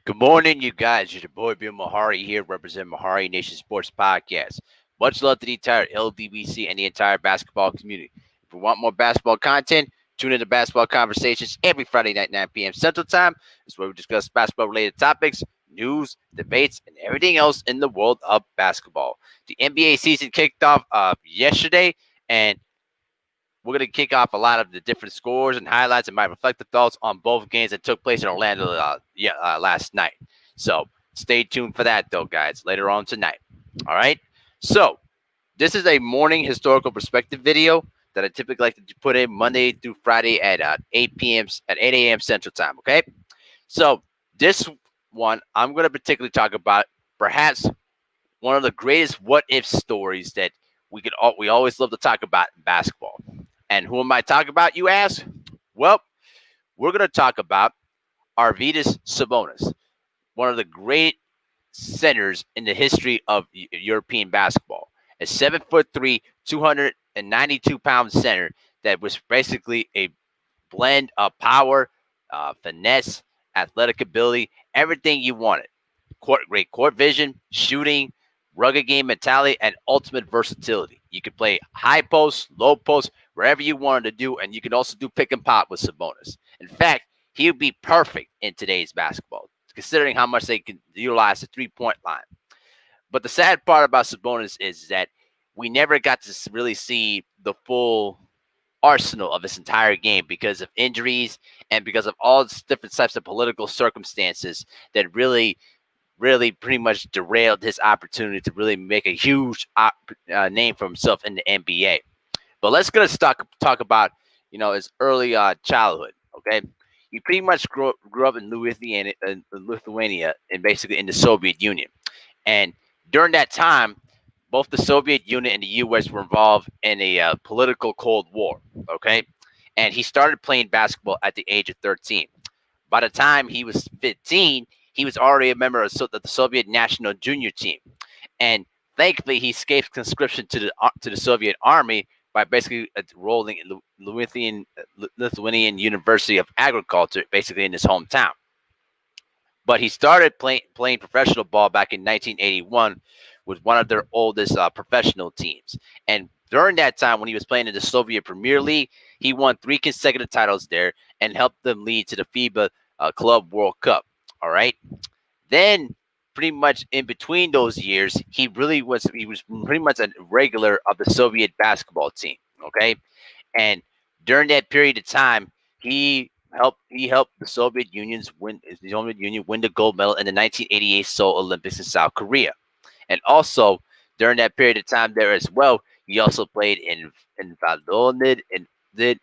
Good morning, you guys. It's your boy Bill Mahari here, representing Mahari Nation Sports Podcast. Much love to the entire LDBC and the entire basketball community. If you want more basketball content, tune in to Basketball Conversations every Friday night, 9 p.m. Central Time. This is where we discuss basketball related topics, news, debates, and everything else in the world of basketball. The NBA season kicked off yesterday, and we're going to kick off a lot of the different scores and highlights and my reflective thoughts on both games that took place in Orlando last night. So stay tuned for that, though, guys, later on tonight. All right. So this is a morning historical perspective video that I typically like to put in Monday through Friday at 8 p.m. at 8 a.m. Central Time. Okay. So this one, I'm going to particularly talk about perhaps one of the greatest what if stories that we always love to talk about in basketball. And who am I talking about, you ask? Well, we're going to talk about Arvydas Sabonis, one of the great centers in the history of European basketball. A 7'3", 292-pound center that was basically a blend of power, finesse, athletic ability, everything you wanted. Great court vision, shooting, rugged game mentality, and ultimate versatility. You could play high post, low post, wherever you wanted to do, and you could also do pick and pop with Sabonis. In fact, he would be perfect in today's basketball, considering how much they can utilize the three-point line. But the sad part about Sabonis is that we never got to really see the full arsenal of his entire game because of injuries and because of all different types of political circumstances that really pretty much derailed his opportunity to really make a huge name for himself in the NBA. But let's gonna talk about his early childhood. Okay, he pretty much grew up in Lithuania, and basically in the Soviet Union. And during that time, both the Soviet Union and the U.S. were involved in a political Cold War. Okay, and he started playing basketball at the age of 13. By the time he was 15, he was already a member of the Soviet national junior team, and thankfully he escaped conscription to the Soviet army by basically enrolling in Lithuanian University of Agriculture, basically in his hometown. But he started playing professional ball back in 1981 with one of their oldest professional teams. And during that time, when he was playing in the Soviet Premier League, he won 3 consecutive titles there and helped them lead to the FIBA Club World Cup. All right. Then, pretty much in between those years, he was pretty much a regular of the Soviet basketball team. Okay, and during that period of time, he helped the Soviet Union win the gold medal in the 1988 Seoul Olympics in South Korea. And also during that period of time there as well, he also played in Valladolid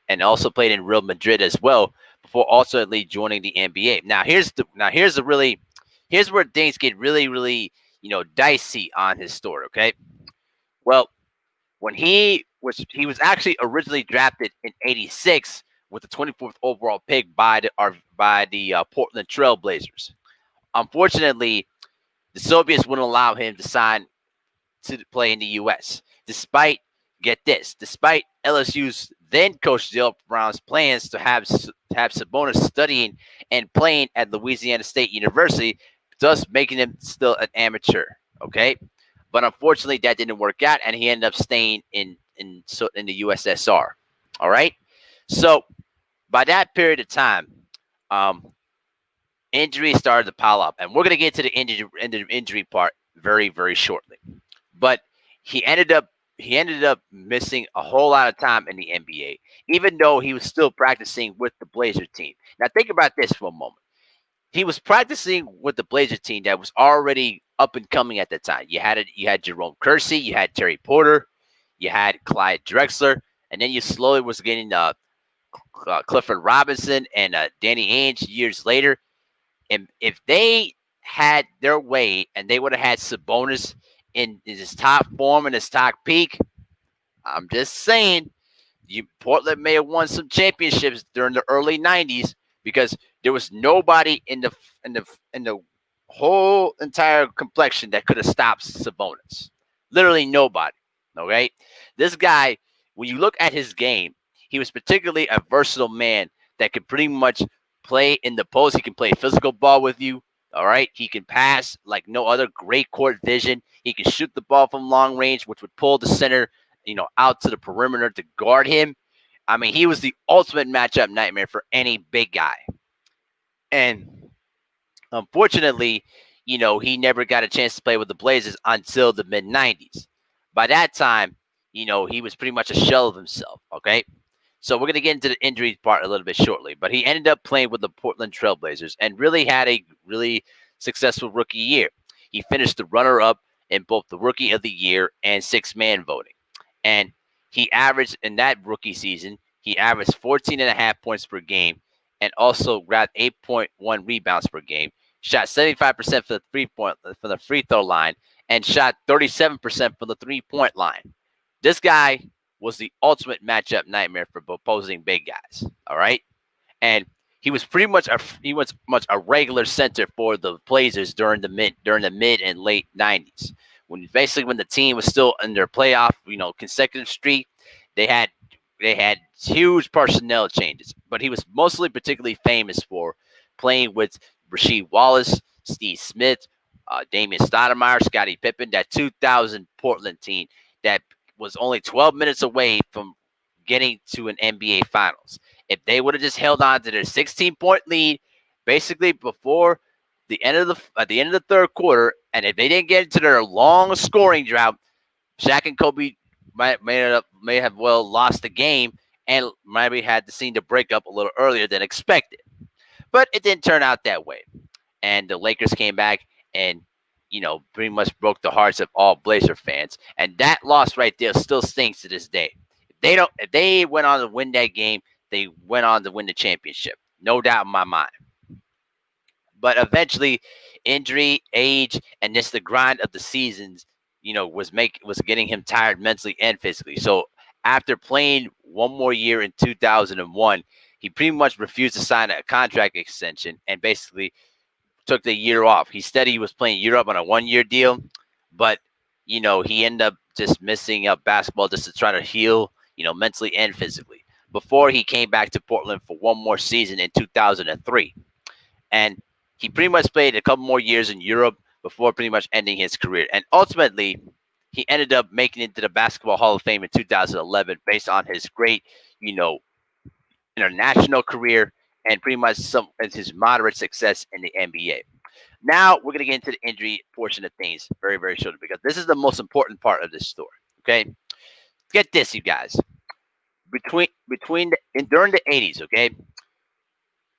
and also played in Real Madrid as well before ultimately joining the NBA. Here's where things get really dicey on his story. Okay, well, when he was actually originally drafted in '86 with the 24th overall pick by the Portland Trail Blazers. Unfortunately, the Soviets wouldn't allow him to sign to play in the U.S. Despite LSU's then coach Dale Brown's plans to have Sabonis studying and playing at Louisiana State University, thus making him still an amateur. Okay, but unfortunately that didn't work out, and he ended up staying in the USSR. All right, so by that period of time, um, injuries started to pile up, and we're gonna get to the injury part very shortly. But he ended up missing a whole lot of time in the NBA, even though he was still practicing with the Blazer team. Now think about this for a moment. He was practicing with the Blazer team that was already up and coming at the time. You had Jerome Kersey, you had Terry Porter, you had Clyde Drexler, and then you slowly was getting Clifford Robinson and Danny Ainge years later. And if they had their way and they would have had Sabonis in his top form and his top peak, I'm just saying, Portland may have won some championships during the early '90s because there was nobody in the whole entire complexion that could have stopped Sabonis. Literally nobody. Okay, this guy, when you look at his game, he was particularly a versatile man that could pretty much play in the post. He can play physical ball with you. All right. He can pass like no other. Great court vision. He can shoot the ball from long range, which would pull the center, out to the perimeter to guard him. I mean, he was the ultimate matchup nightmare for any big guy. And unfortunately, he never got a chance to play with the Blazers until the mid 90s. By that time, he was pretty much a shell of himself. Okay. So we're going to get into the injuries part a little bit shortly. But he ended up playing with the Portland Trailblazers and really had a really successful rookie year. He finished the runner up in both the Rookie of the Year and six-man voting. And he averaged in that rookie season, he averaged 14 and a half points per game and also grabbed 8.1 rebounds per game, shot 75% for the free throw line, and shot 37% from the three-point line. This guy was the ultimate matchup nightmare for opposing big guys. All right, and he was much a regular center for the Blazers during the mid and late 90s. When the team was still in their playoff consecutive streak, they had huge personnel changes, but he was mostly particularly famous for playing with Rasheed Wallace, Steve Smith, Damian Stoudemire, Scottie Pippen, that 2000 Portland team that was only 12 minutes away from getting to an NBA Finals. If they would have just held on to their 16-point lead, basically before the end of the at the end of the third quarter, and if they didn't get into their long scoring drought, Shaq and Kobe may have well lost the game and maybe had to see the breakup a little earlier than expected. But it didn't turn out that way, and the Lakers came back and pretty much broke the hearts of all Blazer fans. And that loss right there still stinks to this day. If they went on to win that game, they went on to win the championship. No doubt in my mind. But eventually, injury, age, and just the grind of the seasons, was getting him tired mentally and physically. So after playing one more year in 2001, he pretty much refused to sign a contract extension and basically took the year off. He said he was playing Europe on a 1 year deal, but he ended up just missing up basketball just to try to heal, mentally and physically. Before he came back to Portland for one more season in 2003, and he pretty much played a couple more years in Europe before pretty much ending his career. And ultimately, he ended up making it to the Basketball Hall of Fame in 2011 based on his great, you know, international career and pretty much his moderate success in the NBA. Now we're gonna get into the injury portion of things very, very shortly because this is the most important part of this story. Okay, get this, you guys. During the 80s, okay,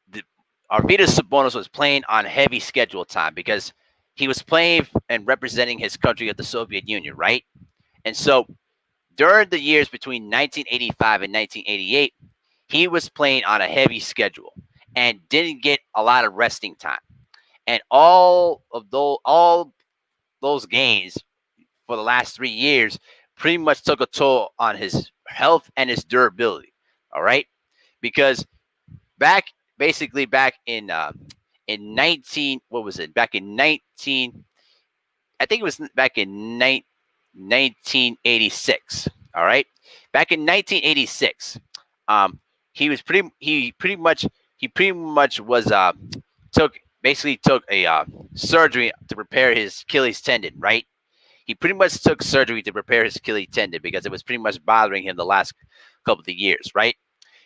the, Arvydas Sabonis was playing on heavy schedule time because he was playing and representing his country at the Soviet Union, right? And so during the years between 1985 and 1988, he was playing on a heavy schedule and didn't get a lot of resting time. And all those games for the last 3 years pretty much took a toll on his health and his durability. All right, because back back in 19 what was it back in 19 I think it was back in 1986. All right, back in 1986, um, he pretty much was took a surgery to repair his Achilles tendon. Right, he pretty much took surgery to repair his Achilles tendon because it was pretty much bothering him the last couple of years. Right,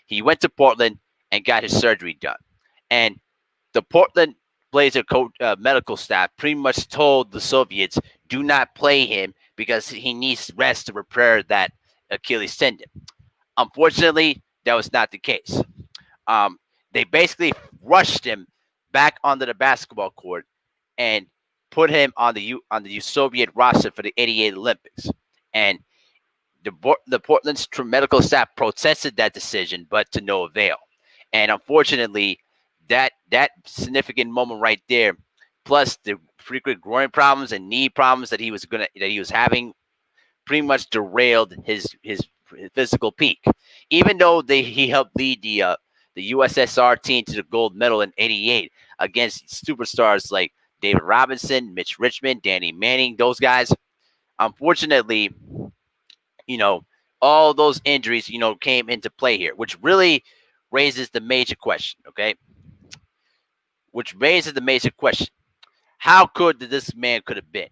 he went to Portland and got his surgery done, and the Portland Blazer medical staff pretty much told the Soviets, do not play him because he needs rest to repair that Achilles tendon. Unfortunately, that was not the case. Um, they basically rushed him back onto the basketball court and put him on the Soviet roster for the '88 Olympics. And the Portland's medical staff protested that decision, but to no avail. And unfortunately, that significant moment right there, plus the frequent groin problems and knee problems that he was having, pretty much derailed his physical peak. Even though he helped lead the USSR team to the gold medal in '88 against superstars like David Robinson, Mitch Richmond, Danny Manning, those guys. Unfortunately, you know, all those injuries, came into play here, which really raises the major question. Okay, which raises the major question. how good this man could have been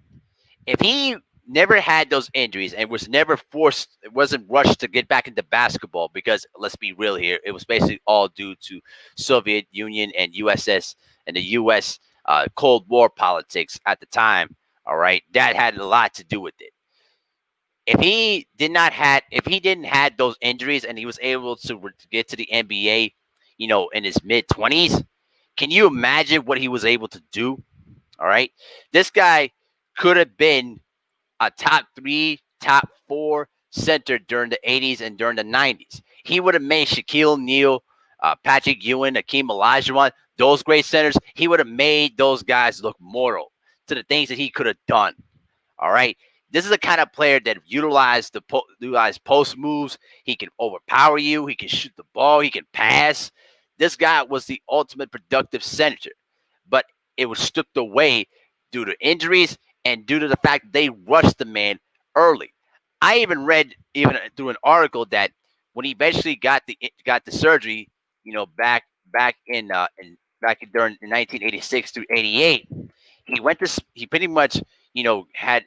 if he never had those injuries and was never forced, wasn't rushed to get back into basketball. Because let's be real here, it was basically all due to Soviet Union and USS and the U.S. Cold War politics at the time. All right, that had a lot to do with it. If he didn't had those injuries and he was able to get to the NBA, in his mid 20s, can you imagine what he was able to do? All right, this guy could have been a top three, top four center during the 80s and during the 90s. He would have made Shaquille O'Neal, Patrick Ewing, Akeem Olajuwon, those great centers. He would have made those guys look mortal to the things that he could have done. All right. This is the kind of player that utilize post moves. He can overpower you. He can shoot the ball. He can pass. This guy was the ultimate productive center, but it was stripped away due to injuries and due to the fact that they rushed the man early. I even read even through an article that when he eventually got the surgery, back during 1986 through 88, he pretty much had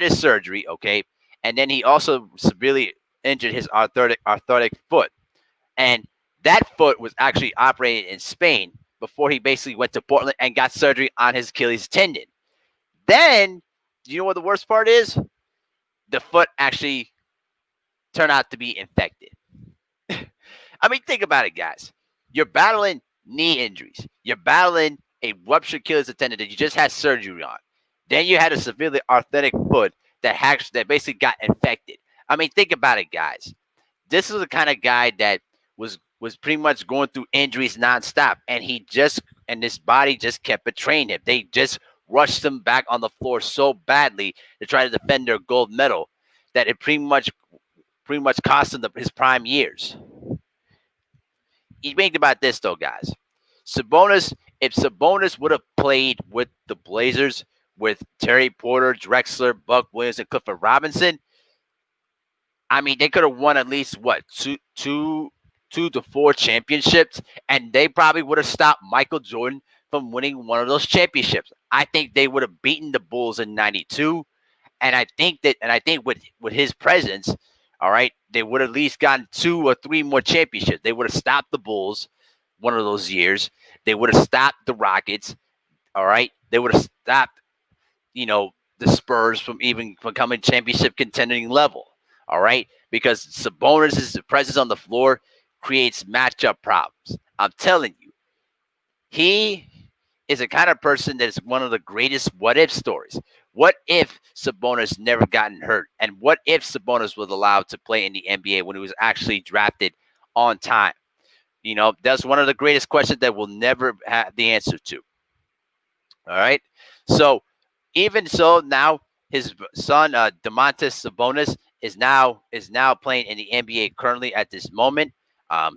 his surgery, okay, and then he also severely injured his arthritic foot, and that foot was actually operated in Spain before he basically went to Portland and got surgery on his Achilles tendon. Then, do you know what the worst part is? The foot actually turned out to be infected. I mean, think about it, guys. You're battling knee injuries. You're battling a ruptured Achilles tendon that you just had surgery on. Then you had a severely arthritic foot that basically got infected. I mean, think about it, guys. This is the kind of guy that was pretty much going through injuries nonstop, and his body just kept betraying him. They just rushed him back on the floor so badly to try to defend their gold medal that it pretty much cost him his prime years. You think about this though, guys. Sabonis, if Sabonis would have played with the Blazers with Terry Porter, Drexler, Buck Williams, and Clifford Robinson, I mean, they could have won at least what two to four championships, and they probably would have stopped Michael Jordan from winning one of those championships. I think they would have beaten the Bulls in '92, and I think with his presence, all right, they would have at least gotten two or three more championships. They would have stopped the Bulls one of those years. They would have stopped the Rockets. All right, they would have stopped you know the Spurs from even becoming championship contending level. All right, because Sabonis' presence on the floor creates matchup problems. I'm telling you, he is a kind of person that is one of the greatest what if stories. What if Sabonis never gotten hurt? And what if Sabonis was allowed to play in the NBA when he was actually drafted on time? That's one of the greatest questions that we'll never have the answer to. All right. So even so, now his son Demontis Sabonis is now playing in the NBA currently at this moment.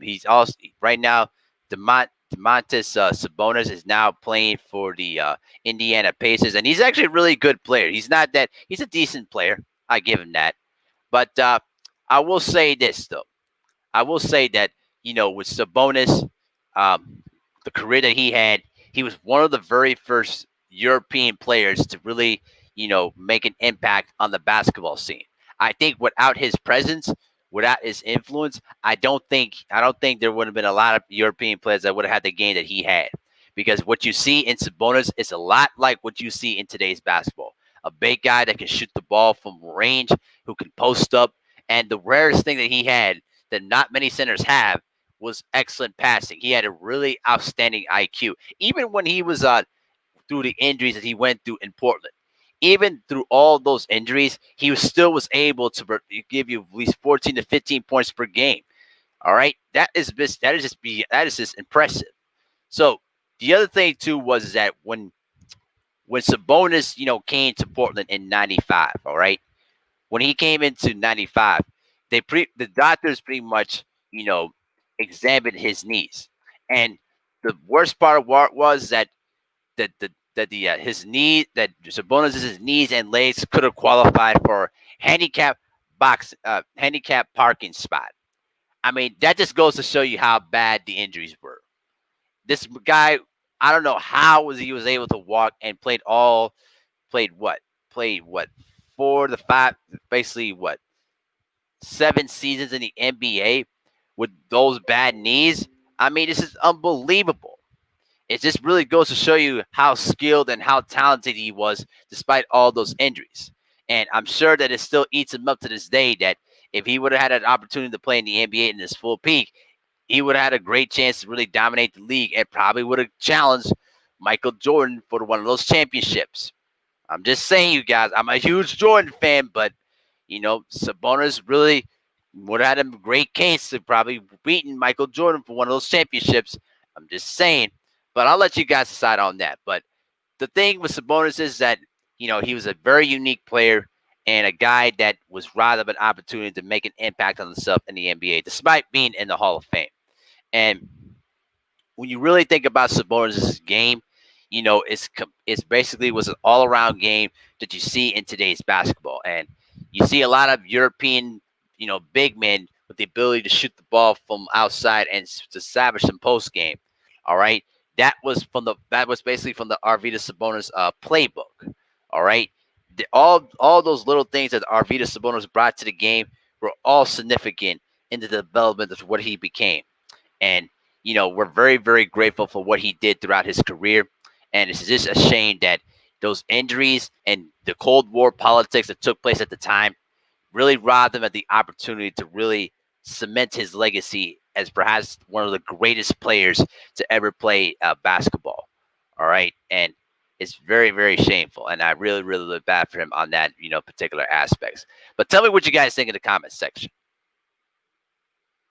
He's also right now. Demontis Sabonis is now playing for the Indiana Pacers, and he's actually a really good player. He's not that he's a decent player. I give him that. But I will say this though. I will say that with Sabonis, um, the career that he had, he was one of the very first European players to really make an impact on the basketball scene. I think without his presence, without his influence, I don't think there would have been a lot of European players that would have had the game that he had. Because what you see in Sabonis is a lot like what you see in today's basketball. A big guy that can shoot the ball from range, who can post up, and the rarest thing that he had that not many centers have was excellent passing. He had a really outstanding IQ. Even when he was through the injuries that he went through in Portland, even through all those injuries, he still was able to give you at least 14 to 15 points per game. All right, that is just impressive. So the other thing too was that when Sabonis came to Portland in '95, all right, when he came into '95, the doctors pretty much you know examined his knees, and the worst part of what was that his knee that Sabonis' knees and legs could have qualified for handicap parking spot. I mean, that just goes to show you how bad the injuries were. This guy, I don't know how he was able to walk and played what played what 4 to 5, basically what 7 seasons in the NBA with those bad knees. I mean, this is unbelievable. It just really goes to show you how skilled and how talented he was despite all those injuries. And I'm sure that it still eats him up to this day that if he would have had an opportunity to play in the NBA in his full peak, he would have had a great chance to really dominate the league and probably would have challenged Michael Jordan for one of those championships. I'm just saying, you guys, I'm a huge Jordan fan, but Sabonis really would have had a great case to probably beating Michael Jordan for one of those championships. I'm just saying, but I'll let you guys decide on that. But the thing with Sabonis is that he was a very unique player and a guy that was robbed of an opportunity to make an impact on himself in the NBA, despite being in the Hall of Fame. And when you really think about Sabonis' game, it's basically was an all around game that you see in today's basketball, and you see a lot of European, big men with the ability to shoot the ball from outside and to establish some post game. All right, that was basically from the Arvydas Sabonis playbook. All right, all those little things that Arvydas Sabonis brought to the game were all significant in the development of what he became. And, we're very, very grateful for what he did throughout his career. And it's just a shame that those injuries and the Cold War politics that took place at the time really robbed him of the opportunity to really cement his legacy as perhaps one of the greatest players to ever play basketball. All right. And it's very, very shameful. And I really, really look bad for him on that, particular aspects. But tell me what you guys think in the comments section.